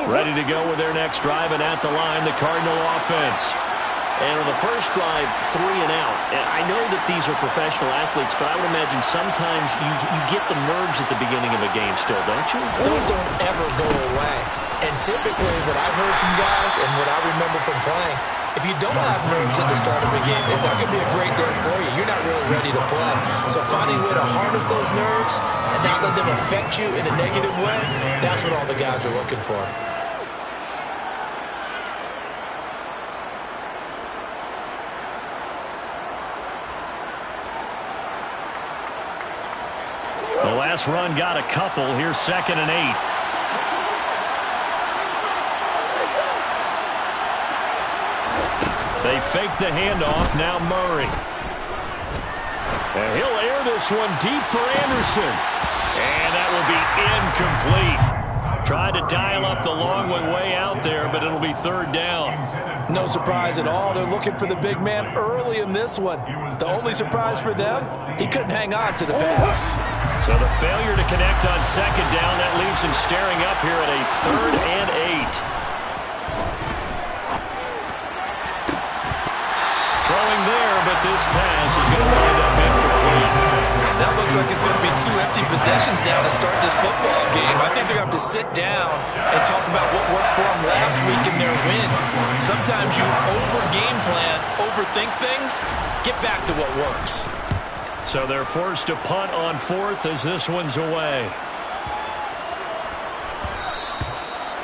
Ready to go with their next drive, and at the line, the Cardinal offense. And on the first drive, 3 and out. And I know that these are professional athletes, but I would imagine sometimes you get the nerves at the beginning of a game still, don't you? Those don't ever go away. And typically what I've heard from guys and what I remember from playing, if you don't have nerves at the start of a game, it's not going to be a great day for you. You're not really ready to play. So finding a way to harness those nerves and not let them affect you in a negative way, that's what all the guys are looking for. The last run got a couple. Here's 2nd and 8. They fake the handoff. Now Murray. And he'll air this one deep for Anderson. And that will be incomplete. Tried to dial up the long one way out there, but it'll be 3rd down. No surprise at all. They're looking for the big man early in this one. The only surprise for them, he couldn't hang on to the pass. So the failure to connect on 2nd down, that leaves him staring up here at a 3rd and 8. Throwing there, but this pass is going to wind up incomplete. That looks like it's going to be 2 empty possessions now to start this football game. I think they're going to have to sit down and talk about what worked for them last week in their win. Sometimes you over-game plan, overthink things, get back to what works. So they're forced to punt on 4th as this one's away.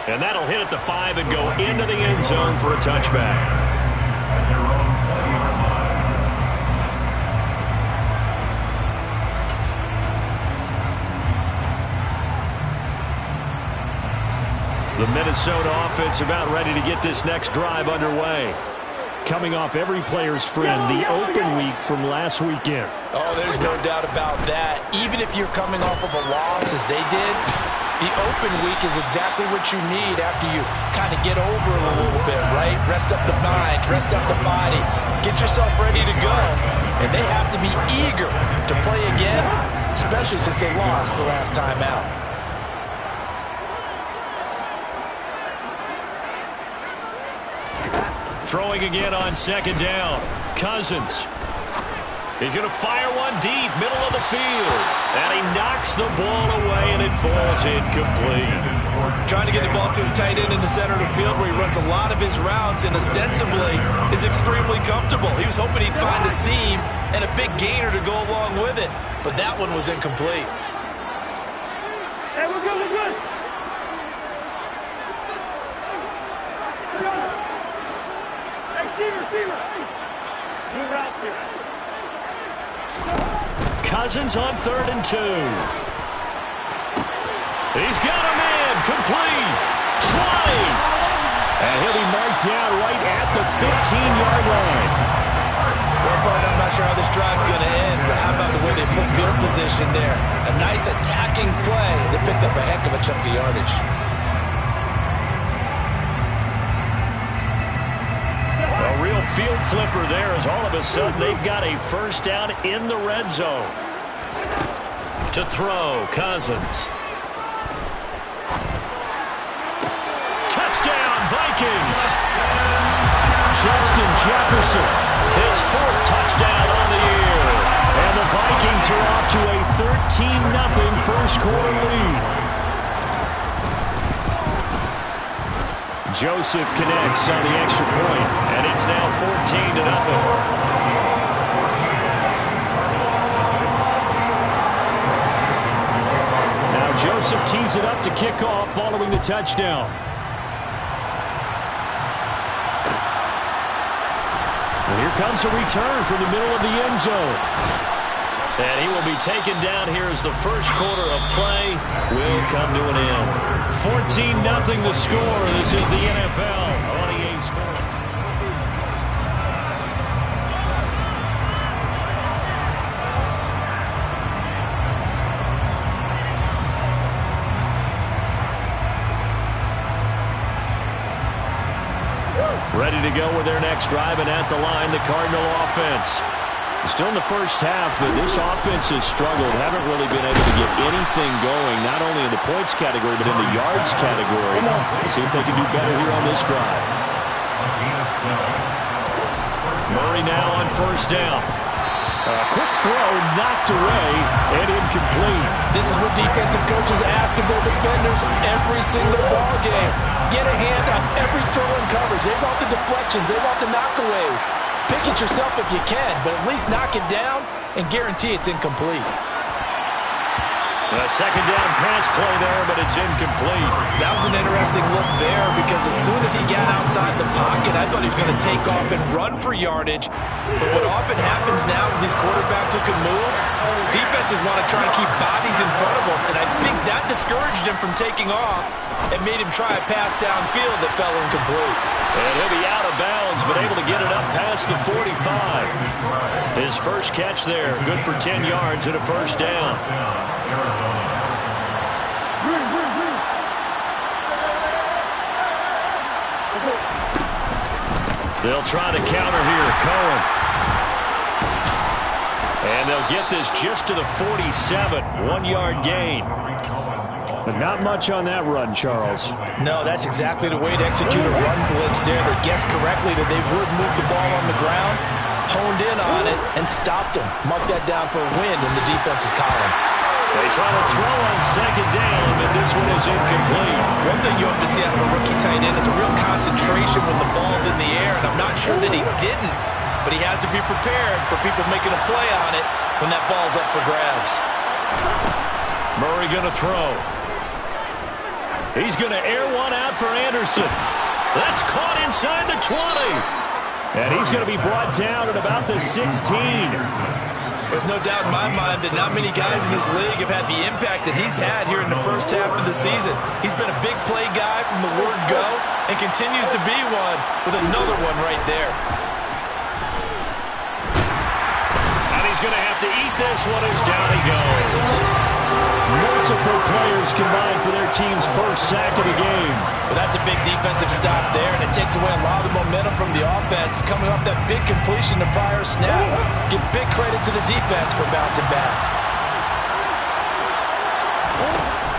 And that'll hit at the 5 and go into the end zone for a touchback. The Minnesota offense about ready to get this next drive underway. Coming off every player's friend, the open week from last weekend. Oh, there's no doubt about that. Even if you're coming off of a loss as they did, the open week is exactly what you need after you kind of get over it a little bit, right? Rest up the mind, rest up the body, get yourself ready to go. And they have to be eager to play again, especially since they lost the last time out. Throwing again on 2nd down. Cousins. He's going to fire one deep, middle of the field. And he knocks the ball away, and it falls incomplete. Trying to get the ball to his tight end in the center of the field where he runs a lot of his routes and ostensibly is extremely comfortable. He was hoping he'd find a seam and a big gainer to go along with it. But that one was incomplete. Hey, we're good, we're good. Cousins on 3rd and 2. He's got a man, complete, 20. And he'll be marked down right at the 15-yard line. Well, partner, I'm not sure how this drive's going to end, but how about the way they flip field position there? A nice attacking play. They picked up a heck of a chunk of yardage. A real field flipper there as all of a sudden they've got a 1st down in the red zone. To throw, Cousins. Touchdown, Vikings! Justin Jefferson, his 4th touchdown on the year. And the Vikings are off to a 13-0 first quarter lead. Joseph connects on the extra point, and it's now 14-0. Now Joseph tees it up to kick off following the touchdown. And here comes a return from the middle of the end zone. And he will be taken down here as the first quarter of play will come to an end. 14-0 the score. This is the NFL on EA Sports. Ready to go with their next drive, and at the line, the Cardinal offense. Still in the first half, but this offense has struggled. Haven't really been able to get anything going, not only in the points category, but in the yards category. Let's see if they can do better here on this drive. Murray now on first down. Quick throw, knocked away, and incomplete. This is what defensive coaches ask of their defenders every single ball game. Get a hand on every throw and coverage. They want the deflections. They want the knockaways. Pick it yourself if you can, but at least knock it down and guarantee it's incomplete. A second down pass play there, but it's incomplete. That was an interesting look there because as soon as he got outside the pocket, I thought he was going to take off and run for yardage. But what often happens now with these quarterbacks who can move, defenses want to try and keep bodies in front of them, and I think that discouraged him from taking off and made him try a pass downfield that fell incomplete. And he'll be out of bounds, but able to get it up past the 45. His first catch there, good for 10 yards and a first down. They'll try to counter here. Cohen. And they'll get this just to the 47. 1-yard gain. But not much on that run, Charles. No, that's exactly the way to execute a run blitz there. They guessed correctly that they would move the ball on the ground, honed in on it, and stopped them. Mark that down for a win in the defense's column. They try to throw on second down, but this one is incomplete. One thing you have to see out of a rookie tight end is a real concentration when the ball's in the air, and I'm not sure that he didn't, but he has to be prepared for people making a play on it when that ball's up for grabs. Murray going to throw. He's going to air one out for Anderson. That's caught inside the 20. And he's going to be brought down at about the 16. There's no doubt in my mind that not many guys in this league have had the impact that he's had here in the first half of the season. He's been a big play guy from the word go and continues to be one with another one right there. And he's going to have to eat this one as down he goes. Multiple players combined for their team's first sack of the game. Well, that's a big defensive stop there, and it takes away a lot of the momentum from the offense. Coming off that big completion to prior snap, give big credit to the defense for bouncing back.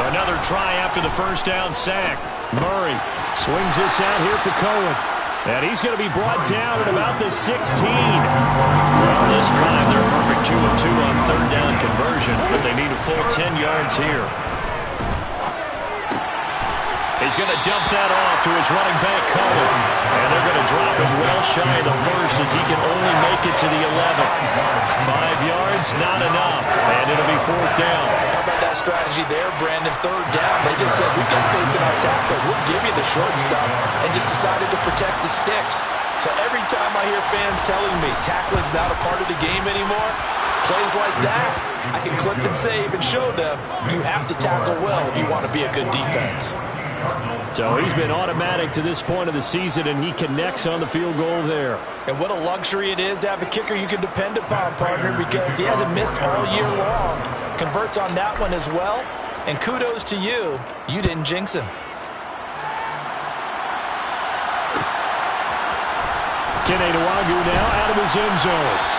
Another try after the first down sack. Murray swings this out here for Cohen. And he's going to be brought down at about the 16. Well, this drive, they're perfect 2 of 2 on third down conversions, but they need a full 10 yards here. He's going to dump that off to his running back, Cohen. And they're going to drop him well shy of the first as he can only make it to the 11. 5 yards, not enough. And it'll be fourth down. How about that strategy there, Brandon? Third down. They just said, we got faith in our tackles. We'll give you the short stuff. And just decided to protect the sticks. So every time I hear fans telling me tackling's not a part of the game anymore, plays like that, I can clip and save and show them you have to tackle well if you want to be a good defense. So he's been automatic to this point of the season, and he connects on the field goal there. And what a luxury it is to have a kicker you can depend upon, partner, because he hasn't missed all year long. Converts on that one as well, and kudos to you. You didn't jinx him. Kene Nwangwu now out of his end zone.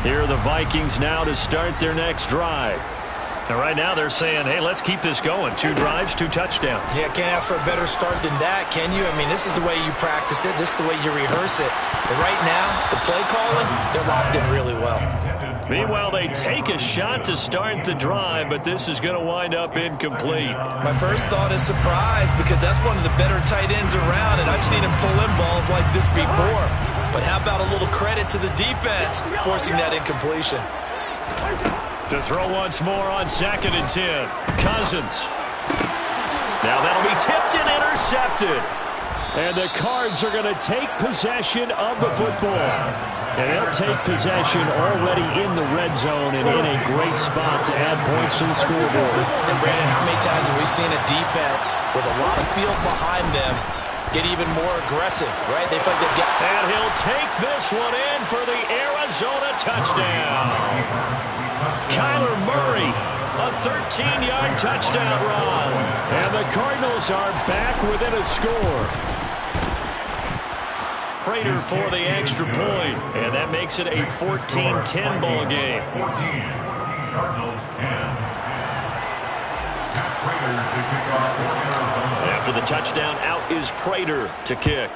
Here are the Vikings now to start their next drive. And right now they're saying, hey, let's keep this going. 2 drives, 2 touchdowns. Yeah, can't ask for a better start than that, can you? I mean, this is the way you practice it. This is the way you rehearse it. But right now, the play calling, they're locked in really well. Meanwhile, they take a shot to start the drive, but this is going to wind up incomplete. My first thought is surprise because that's one of the better tight ends around, and I've seen him pull in balls like this before. But how about a little credit to the defense forcing that incompletion? To throw once more on 2nd and 10. Cousins. Now that'll be tipped and intercepted. And the Cards are going to take possession of the football. And they'll take possession already in the red zone and in a great spot to add points to the scoreboard. And Brandon, how many times have we seen a defense with a lot of field behind them get even more aggressive, right? They feel like they've got... And he'll take this one in for the Arizona touchdown. Kyler Murray, a 13-yard touchdown run. And the Cardinals are back within a score. Prater for the extra point. And that makes it a 14-10 ball game. 14, Cardinals 10. After the touchdown, out is Prater to kick.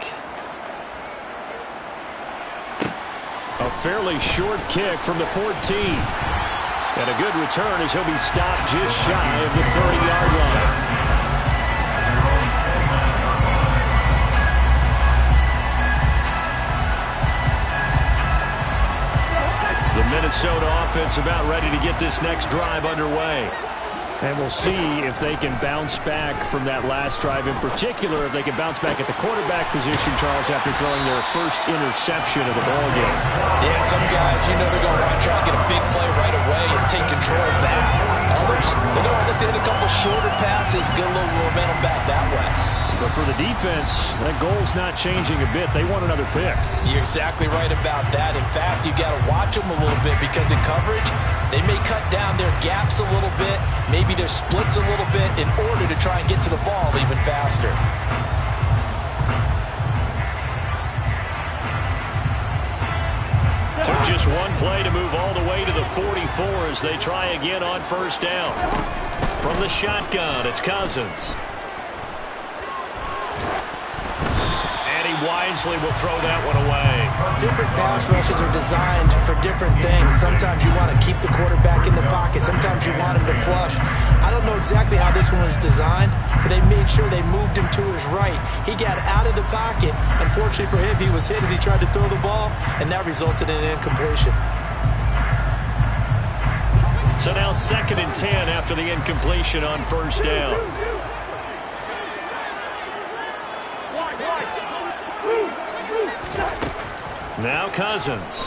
A fairly short kick from the 14. And a good return as he'll be stopped just shy of the 30-yard line. The Minnesota offense about ready to get this next drive underway. And we'll see if they can bounce back from that last drive, in particular if they can bounce back at the quarterback position, Charles, after throwing their first interception of the ball game. Yeah, some guys, you know they're going to want to try to get a big play right away and take control of that. Others, they're going to look to hit a couple shorter passes, get a little momentum back that way. But for the defense, that goal's not changing a bit. They want another pick. You're exactly right about that. In fact, you got to watch them a little bit because in coverage, they may cut down their gaps a little bit, maybe their splits a little bit in order to try and get to the ball even faster. Took just one play to move all the way to the 44 as they try again on first down. From the shotgun, it's Cousins. Wisely will throw that one away. Different pass rushes are designed for different things. Sometimes you want to keep the quarterback in the pocket. Sometimes you want him to flush. I don't know exactly how this one was designed, but they made sure they moved him to his right. He got out of the pocket. Unfortunately for him, he was hit as he tried to throw the ball, and that resulted in an incompletion. So now 2nd and 10 after the incompletion on first down. Now Cousins.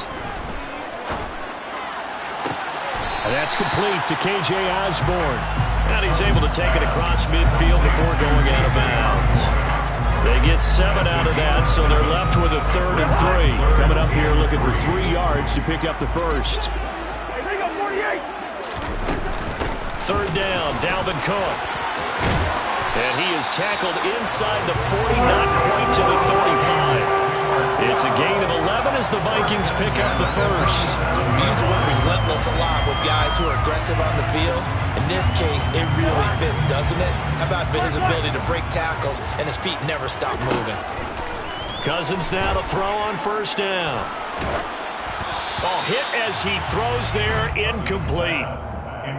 And that's complete to K.J. Osborne. And he's able to take it across midfield before going out of bounds. They get 7 out of that, so they're left with a 3rd and 3. Coming up here looking for 3 yards to pick up the first. 3rd down, Dalvin Cook. And he is tackled inside the 40, not quite to the 35. It's a gain of 11 as the Vikings pick up the first. He's relentless a lot with guys who are aggressive on the field. In this case, it really fits, doesn't it? How about his ability to break tackles and his feet never stop moving? Cousins now to throw on first down. Ball hit as he throws there, incomplete.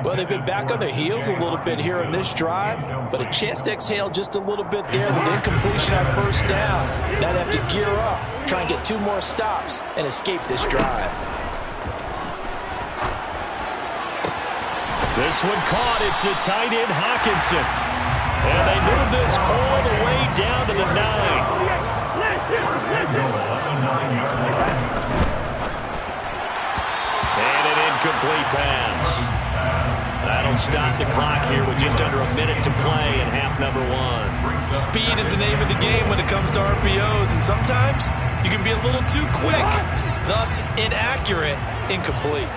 Well, they've been back on their heels a little bit here on this drive, but a chance to exhale just a little bit there with incompletion on first down. Now they have to gear up, try and get 2 more stops, and escape this drive. This one caught. It's the tight end, Hockenson. And they move this all the way down to the 9. And an incomplete pass. That'll stop the clock here with just under a minute to play in half number 1. Speed is the name of the game when it comes to RPOs, and sometimes you can be a little too quick, thus inaccurate, incomplete.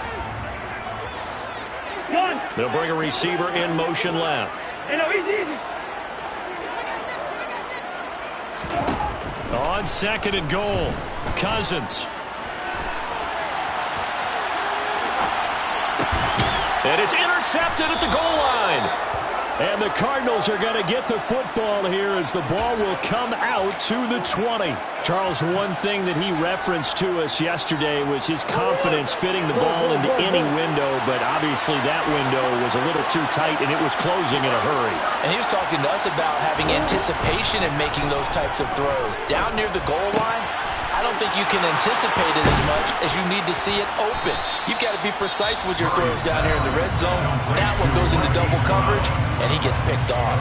They'll bring a receiver in motion left. On 2nd and goal, Cousins. And it's intercepted at the goal line. And the Cardinals are going to get the football here as the ball will come out to the 20. Charles, one thing that he referenced to us yesterday was his confidence fitting the ball into any window, but obviously that window was a little too tight and it was closing in a hurry. And he was talking to us about having anticipation in making those types of throws. Down near the goal line, I don't think you can anticipate it as much as you need to see it open. You've got to be precise with your throws down here in the red zone. That one goes into double coverage, and he gets picked off.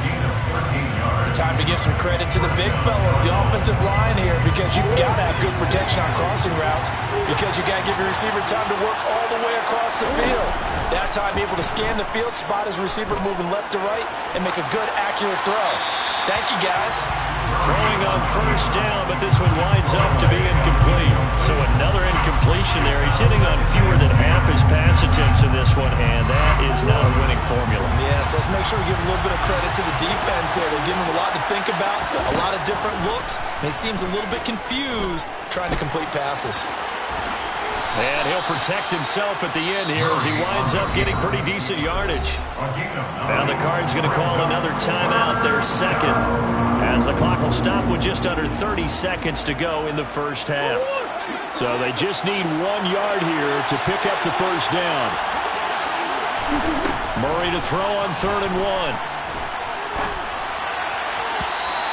Time to give some credit to the big fellas, the offensive line here, because you've got to have good protection on crossing routes, because you got to give your receiver time to work all the way across the field. That time able to scan the field, spot his receiver moving left to right, and make a good, accurate throw. Thank you, guys. Throwing on first down, but this one winds up to be incomplete. So another incompletion there. He's hitting on fewer than half his pass attempts in this one, and that is not a winning formula. Yes, let's make sure we give a little bit of credit to the defense here. They're giving him a lot to think about, a lot of different looks, and he seems a little bit confused trying to complete passes. And he'll protect himself at the end here as he winds up getting pretty decent yardage. Now the Cards going to call another timeout, their second, as the clock will stop with just under 30 seconds to go in the first half. So they just need 1 yard here to pick up the first down. Murray to throw on 3rd and 1.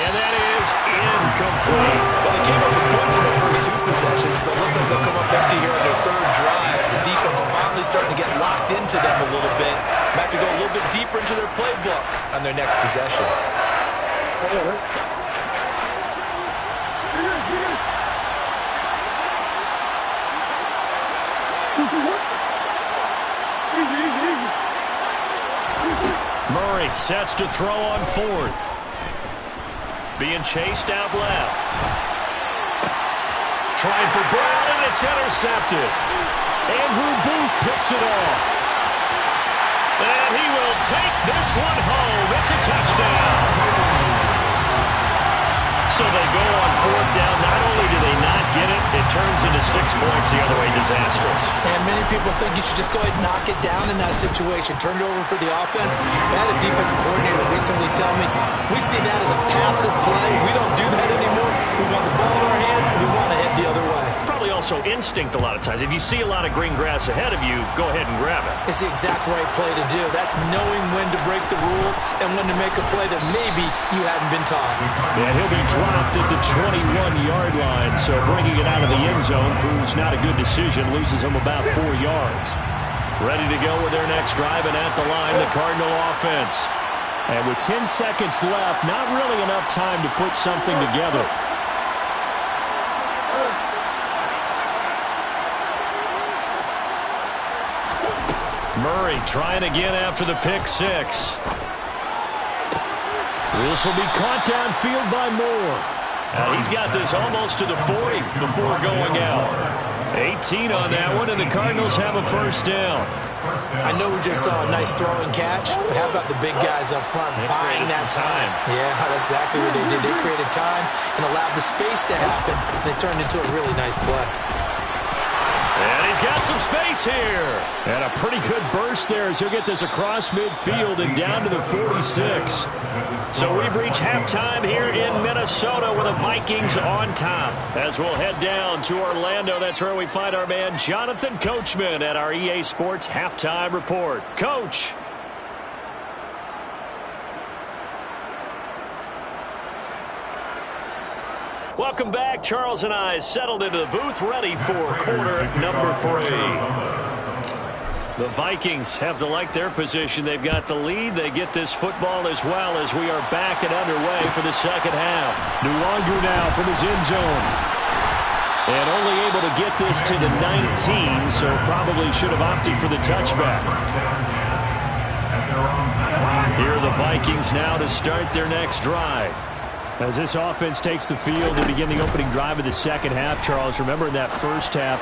And that is incomplete. Well, they came up with points in their first 2 possessions, but it looks like they'll come up empty here on their 3rd drive. The defense finally starting to get locked into them a little bit. They have to go a little bit deeper into their playbook on their next possession. Murray sets to throw on 4th. Being chased out left. Trying for Brown, and it's intercepted. Andrew Booth picks it off. And he will take this one home. It's a touchdown. So they go on 4th down. Not only do they not get it, it turns into 6 points the other way. Disastrous. And many people think you should just go ahead and knock it down in that situation. Turn it over for the offense. I had a defensive coordinator recently tell me, we see that as a passive play. We don't do that anymore. We want the ball in our hands, and we want to head the other way. It's probably also instinct a lot of times. If you see a lot of green grass ahead of you, go ahead and grab it. It's the exact right play to do. That's knowing when to break the rules and when to make a play that maybe you hadn't been taught. And he'll be dropped at the 21-yard line, so bringing it out of the end zone proves not a good decision. Loses him about 4 yards. Ready to go with their next drive, and at the line, the Cardinal offense. And with 10 seconds left, not really enough time to put something together. Murray trying again after the pick 6. This will be caught downfield by Moore. He's got this almost to the 40 before going out. 18 on that one, and the Cardinals have a first down. I know we just saw a nice throw and catch, but how about the big guys up front buying that time? Yeah, that's exactly what they did. They created time and allowed the space to happen, and it turned into a really nice play. And he's got some space here. And a pretty good burst there as he'll get this across midfield and down to the 46. So we've reached halftime here in Minnesota with the Vikings on top. As we'll head down to Orlando, that's where we find our man Jonathan Coachman at our EA Sports Halftime Report. Coach. Welcome back. Charles and I settled into the booth, ready for quarter number 3. The Vikings have to like their position. They've got the lead. They get this football as well as we are back and underway for the second half. Nwangu now from his end zone. And only able to get this to the 19, so probably should have opted for the touchback. Here are the Vikings now to start their next drive. As this offense takes the field to begin the opening drive of the second half, Charles, remember in that first half,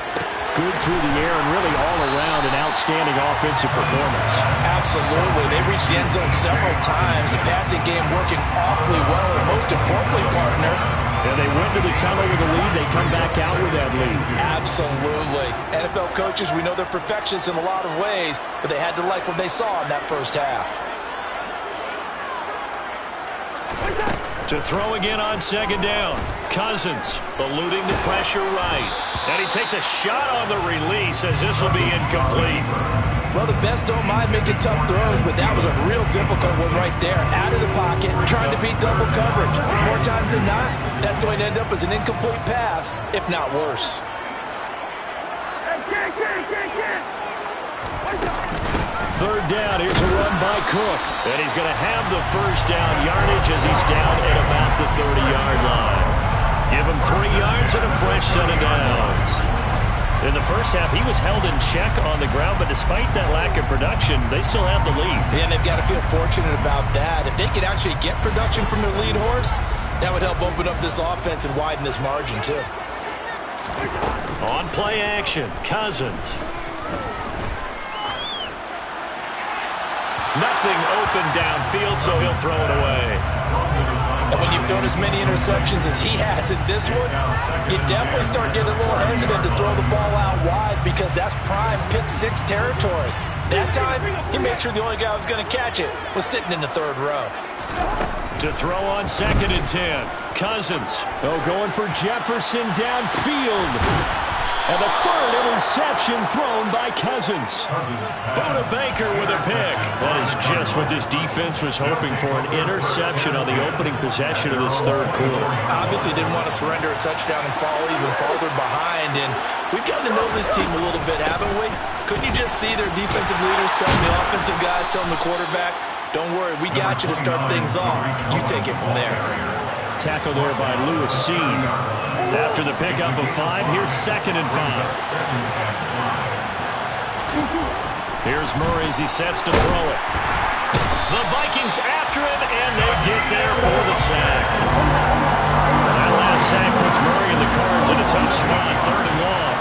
good through the air and really all around an outstanding offensive performance. Absolutely. They reached the end zone several times. The passing game working awfully well, and most importantly, partner, and they went to the tunnel with a lead. They come back out with that lead. Absolutely. NFL coaches, we know they're perfectionists in a lot of ways, but they had to like what they saw in that first half. To throw again on second down. Cousins eluding the pressure right. And he takes a shot on the release as this will be incomplete. Well, the best don't mind making tough throws, but that was a real difficult one right there. Out of the pocket, trying to beat double coverage. More times than not, that's going to end up as an incomplete pass, if not worse. Third down, here's a run by Cook. And he's going to have the first down yardage as he's down at about the 30-yard line. Give him 3 yards and a fresh set of downs. In the first half, he was held in check on the ground, but despite that lack of production, they still have the lead. Yeah, and they've got to feel fortunate about that. If they could actually get production from their lead horse, that would help open up this offense and widen this margin, too. On play action, Cousins. Nothing open downfield, so he'll throw it away. And when you've thrown as many interceptions as he has in this one, you definitely start getting a little hesitant to throw the ball out wide because that's prime pick six territory. That time, he made sure the only guy who was going to catch it was sitting in the third row. To throw on 2nd and 10, Cousins. Oh, going for Jefferson downfield. And the third interception thrown by Cousins. Buda Baker with a pick. That is just what this defense was hoping for, an interception on the opening possession of this third quarter. Obviously didn't want to surrender a touchdown and fall even farther behind. And we've gotten to know this team a little bit, haven't we? Couldn't you just see their defensive leaders telling the offensive guys, telling the quarterback, don't worry, we got you to start things off. You take it from there. Tackle there by Lewis Cine. After the pickup of 5, here's 2nd and 5. Here's Murray as he sets to throw it. The Vikings after him, and they get there for the sack. That last sack puts Murray in the cards in a tough spot, 3rd and long.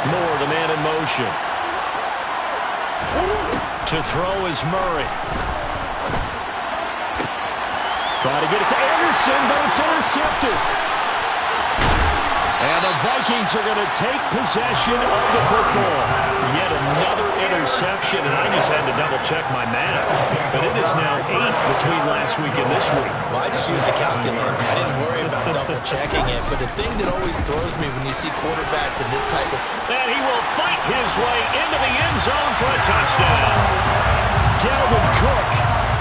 Moore, the man in motion. To throw is Murray. Trying to get it to Anderson, but it's intercepted. And the Vikings are going to take possession of the football. Yet another interception, and I just had to double-check my math. But it is now 8 between last week and this week. Well, I just used a calculator. I didn't worry about double-checking it. But the thing that always throws me when you see quarterbacks in this type of... And he will fight his way into the end zone for a touchdown. Dalvin Cook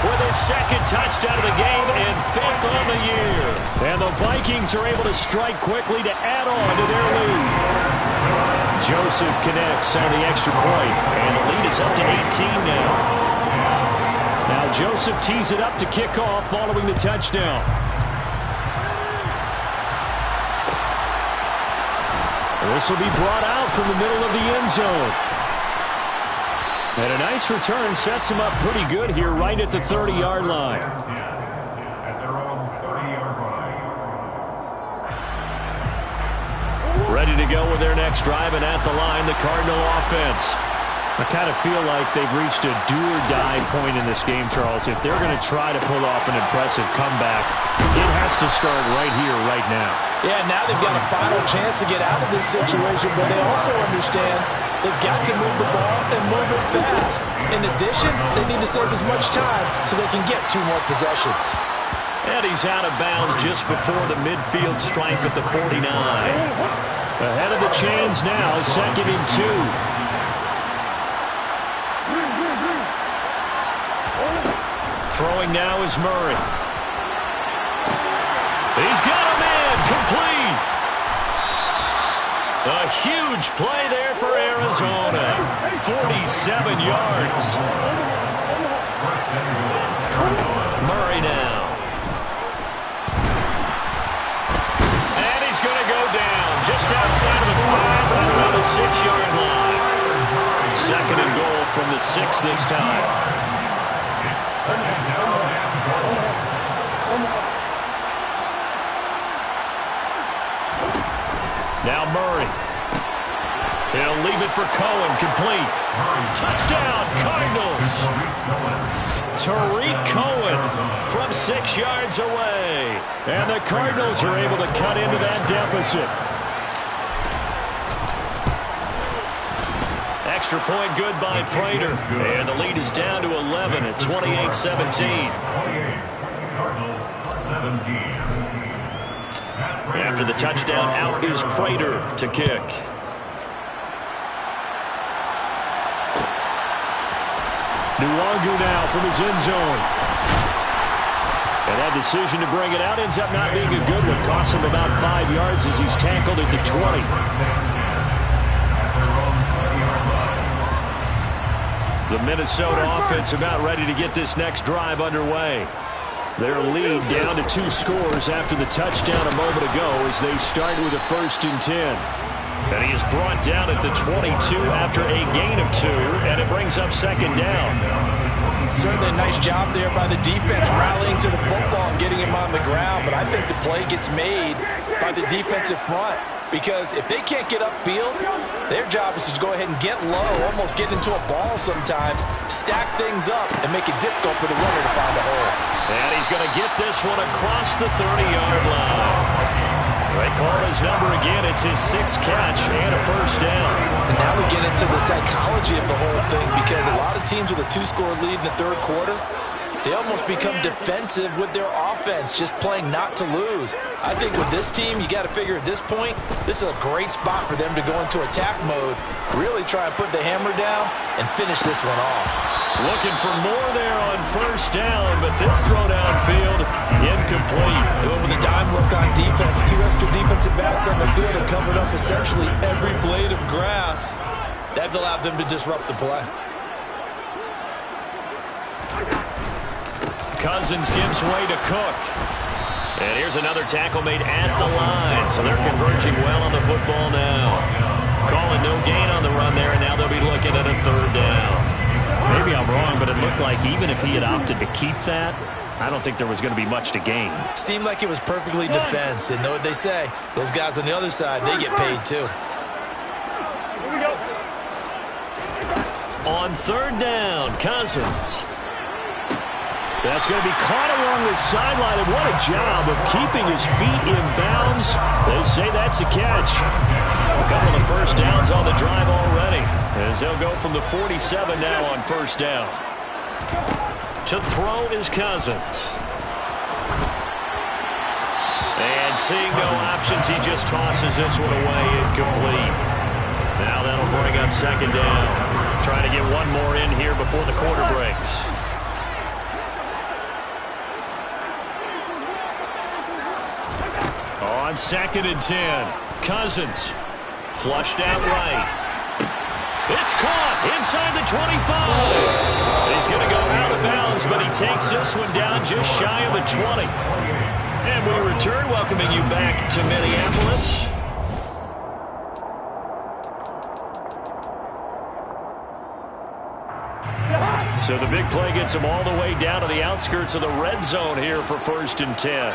with his 2nd touchdown of the game and 5th on the year. And the Vikings are able to strike quickly to add on to their lead. Joseph connects on the extra point, and the lead is up to 18 now. Now Joseph tees it up to kick off following the touchdown. This will be brought out from the middle of the end zone. And a nice return sets him up pretty good here right at the 30-yard line. At their own 30-yard line. Ready to go with their next drive, and at the line, the Cardinal offense. I kind of feel like they've reached a do-or-die point in this game, Charles. If they're going to try to pull off an impressive comeback, it has to start right here, right now. Yeah, now they've got a final chance to get out of this situation, but they also understand they've got to move the ball and move it fast. In addition, they need to save as much time so they can get 2 more possessions. And he's out of bounds just before the midfield stripe at the 49. Ahead of the chains now, 2nd and 2. Throwing now is Murray. He's got him in, complete. A huge play there for Arizona. 47 yards. Murray now. And he's going to go down just outside of the 5, right around the 6-yard line. 2nd and goal from the 6 this time. Now Murray. He'll leave it for Cohen, complete. Touchdown, Cardinals. Tariq Cohen from 6 yards away. And the Cardinals are able to cut into that deficit. Extra point good by Prater. And the lead is down to 11 at 28-17. Cardinals 17. After the touchdown, out is Prater to kick. Nwangu now from his end zone. And that decision to bring it out ends up not being a good one. Costs him about 5 yards as he's tackled at the 20. The Minnesota offense about ready to get this next drive underway. Their lead down to 2 scores after the touchdown a moment ago as they start with a 1st and 10. And he is brought down at the 22 after a gain of 2, and it brings up 2nd down. Certainly a nice job there by the defense rallying to the football and getting him on the ground, but I think the play gets made by the defensive front. Because if they can't get upfield, their job is to go ahead and get low, almost get into a ball sometimes, stack things up, and make it difficult for the runner to find a hole. And he's going to get this one across the 30-yard line. They call his number again. It's his 6th catch and a 1st down. And now we get into the psychology of the whole thing, because a lot of teams with a 2-score lead in the 3rd quarter, they almost become defensive with their offense, just playing not to lose. I think with this team, you got to figure at this point, this is a great spot for them to go into attack mode, really try and put the hammer down and finish this one off. Looking for more there on 1st down, but this throw downfield, incomplete. They went with a dime look on defense. 2 extra defensive backs on the field and covered up essentially every blade of grass. That allowed them to disrupt the play. Cousins gives way to Cook. And here's another tackle made at the line. So they're converging well on the football now. Calling no gain on the run there, and now they'll be looking at a 3rd down. Maybe I'm wrong, but it looked like even if he had opted to keep that, I don't think there was going to be much to gain. Seemed like it was perfectly defense. And know what they say? Those guys on the other side, they get paid too. On 3rd down, Cousins. That's going to be caught along the sideline, and what a job of keeping his feet in bounds. They say that's a catch. A couple of 1st downs on the drive already, as they'll go from the 47 now on 1st down. To throw is Cousins. And seeing no options, he just tosses this one away, incomplete. Now that'll bring up 2nd down. Trying to get one more in here before the quarter breaks. On 2nd and 10, Cousins flushed out right. It's caught inside the 25. He's going to go out of bounds, but he takes this one down just shy of the 20. And we return, welcoming you back to Minneapolis. So the big play gets him all the way down to the outskirts of the red zone here for 1st and 10.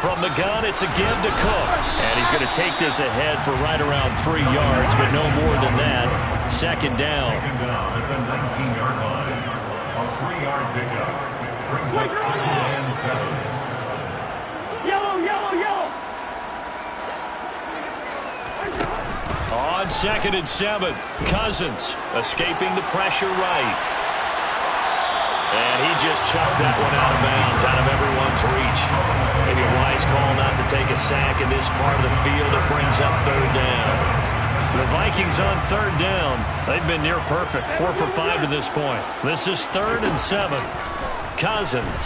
From the gun, it's a give to Cook. And he's going to take this ahead for right around 3 yards, but no more than that. 2nd down. 2nd down at the 19-yard line. A 3-yard pickup brings up 2nd and 7. Yellow, yellow, yellow. On 2nd and 7, Cousins escaping the pressure right. And he just chucked that one out of bounds, out of everyone's reach. Maybe a wise call not to take a sack in this part of the field. It brings up 3rd down. The Vikings on 3rd down. They've been near perfect, 4 for 5 to this point. This is 3rd and 7. Cousins.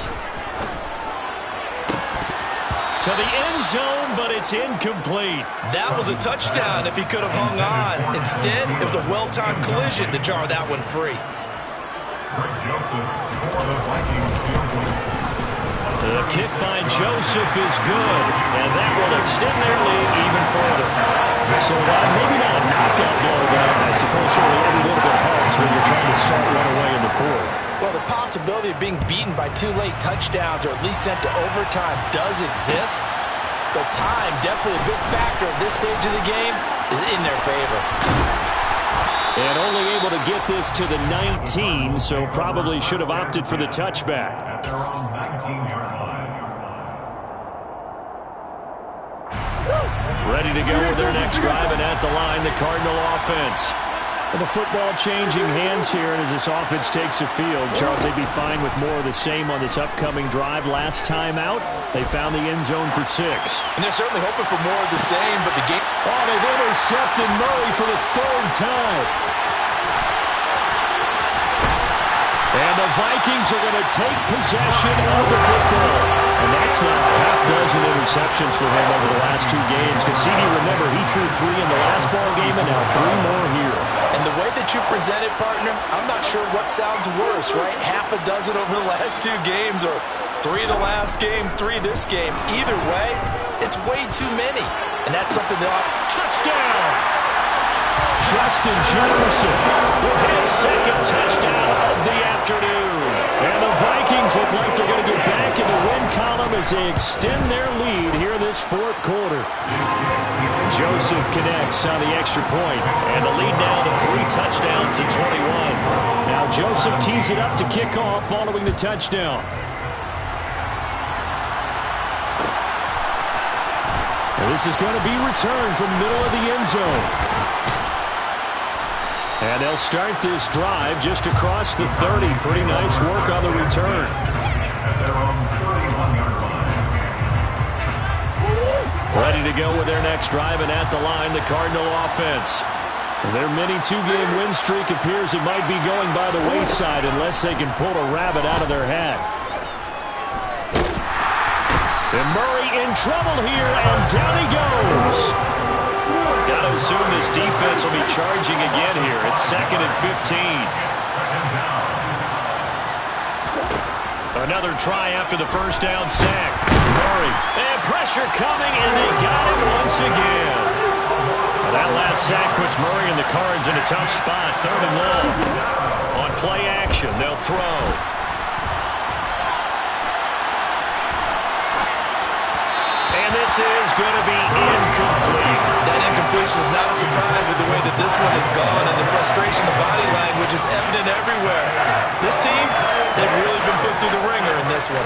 To the end zone, but it's incomplete. That was a touchdown if he could have hung on. Instead, it was a well-timed collision to jar that one free. Greg Joseph for the Vikings field goal. The kick by Joseph is good, and that will extend their lead even further. So maybe not a knockout blow, but I suppose certainly every little bit helps when you're trying to start one away in the 4th. Well, the possibility of being beaten by 2 late touchdowns or at least sent to overtime does exist, but time, definitely a big factor at this stage of the game, is in their favor. And only able to get this to the 19, so probably should have opted for the touchback. At their own 19-yard line. Ready to go with their next drive, and at the line, the Cardinal offense. And the football changing hands here, and as this offense takes the field, Charles, they'd be fine with more of the same on this upcoming drive. Last time out, they found the end zone for 6. And they're certainly hoping for more of the same, but the game... Oh, they've intercepted Murray for the 3rd time. And the Vikings are going to take possession of the football. And that's now a half-dozen interceptions for him over the last 2 games. Because CD, remember, he threw 3 in the last ball game and now 3 more here. And the way the what you presented, partner, I'm not sure what sounds worse, right? Half a dozen over the last 2 games or 3 the last game, 3 this game. Either way, it's way too many. And that's something they'll have. Touchdown! Justin Jefferson with his second touchdown of the afternoon. And the Vikings look like they're going to get back in the win column as they extend their lead here in this 4th quarter. Joseph connects on the extra point, and the lead now to 3 touchdowns and 21. Now Joseph tees it up to kick off following the touchdown. And this is going to be returned from the middle of the end zone. And they'll start this drive just across the 30. Pretty nice work on the return. Ready to go with their next drive, and at the line, the Cardinal offense. Their mini 2-game win streak appears it might be going by the wayside unless they can pull a rabbit out of their hat. And Murray in trouble here, and down he goes. Got to assume this defense will be charging again here. It's 2nd and 15. Another try after the first down sack. Murray, and pressure coming, and they got him once again. Well, that last sack puts Murray and the Cards in a tough spot. 3rd and long. On play action, they'll throw. And this is going to be incomplete. That incompletion is not a surprise with the way that this one has gone, and the frustration of body language is evident everywhere. This team, they've really been put through the ringer in this one.